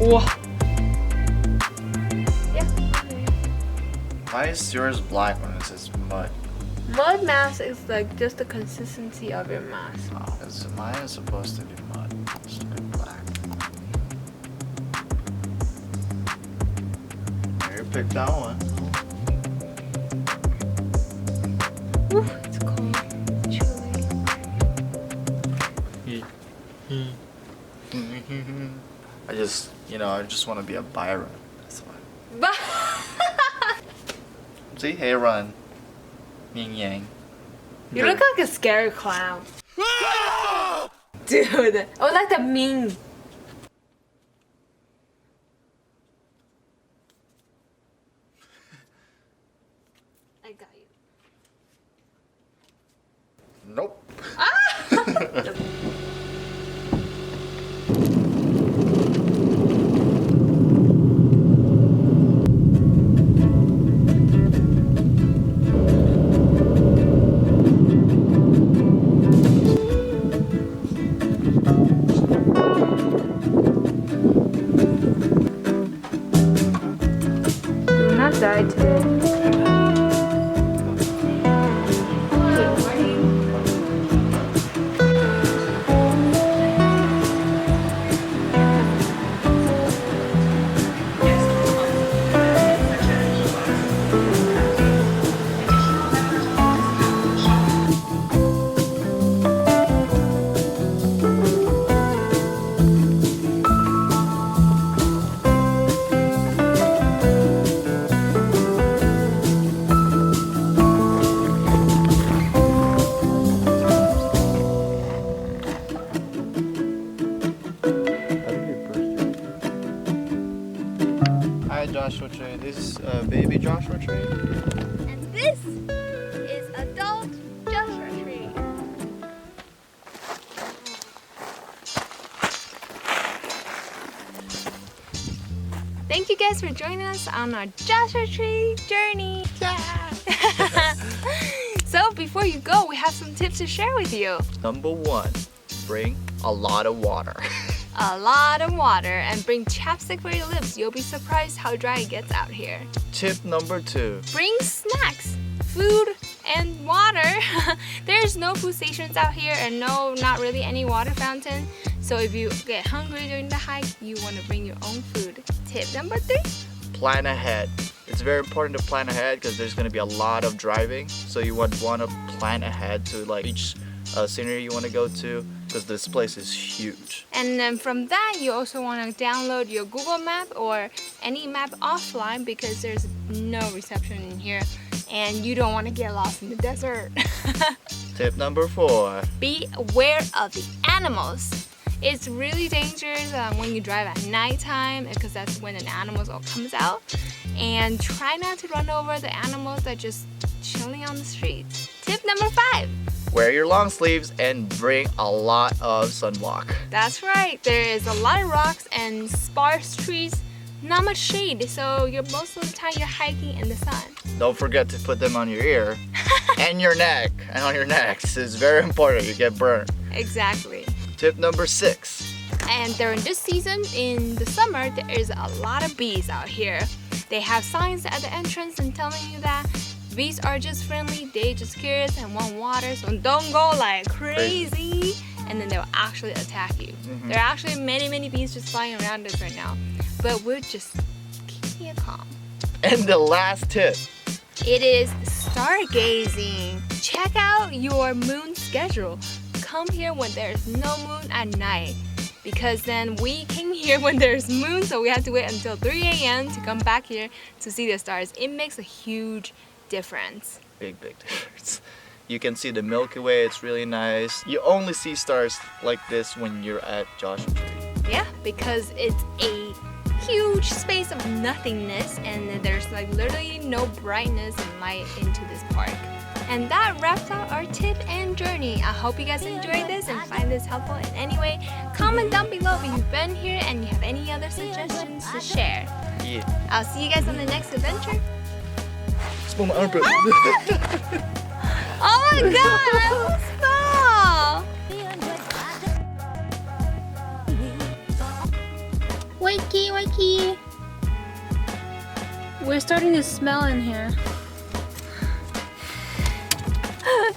우와. Yeah. Why is yours black when it says mud? Mud mask is like just the consistency of your mask. Oh, mine is supposed to be mud. It's to be black. You picked that one. Ooh, it's cold. Chilly. I just want to be a Byron. That's why. See, hey, run. Yin yang. You look like a scary clown. Dude, oh, like the meme. I got you. Nope. Do not die today. Hi, Joshua Tree. This is baby Joshua Tree. And this is adult Joshua Tree. Thank you guys for joining us on our Joshua Tree journey. So before you go, we have some tips to share with you. Number 1, bring a lot of water. A lot of water and bring chapstick for your lips. You'll be surprised how dry it gets out here. Tip number 2. Bring snacks, food, and water. There's no food stations out here and not really any water fountain. So if you get hungry during the hike, you want to bring your own food. Tip number 3. Plan ahead. It's very important to plan ahead because there's going to be a lot of driving. So you want to plan ahead to like each scenery you want to go to because this place is huge. And then from that, you also want to download your Google map or any map offline because there's no reception in here and you don't want to get lost in the desert. Tip number 4. Be aware of the animals. It's really dangerous when you drive at nighttime because that's when the animals all comes out. And try not to run over the animals that are just chilling on the streets. Tip number 5. Wear your long sleeves and bring a lot of sunblock. That's right. There is a lot of rocks and sparse trees, not much shade, so most of the time you're hiking in the sun. Don't forget to put them on your ear and your neck and on your necks. It's very important. You get burnt. Exactly. Tip number 6. And during this season, in the summer, there is a lot of bees out here. They have signs at the entrance and telling you that bees are just friendly, they just curious and want water, so don't go like crazy and then they'll actually attack you. There are actually many bees just flying around us right now, but we're just keeping it calm. And the last tip. It is stargazing. Check out your moon schedule. Come here when there's no moon at night because then we came here when there's moon, so we have to wait until 3 a.m. to come back here to see the stars. It makes a huge difference. Big difference. You can see the Milky Way. It's really nice. You only see stars like this when you're at Joshua Tree. Yeah, because it's a huge space of nothingness and there's like literally no brightness and light into this park. And that wraps up our tip and journey. I hope you guys enjoyed this and find this helpful in any way. Comment down below if you've been here and you have any other suggestions to share. Yeah. I'll see you guys on the next adventure. Spill my armpit. Oh my god, I almost fell. Wait. Wakey, wakey. We're starting to smell in here.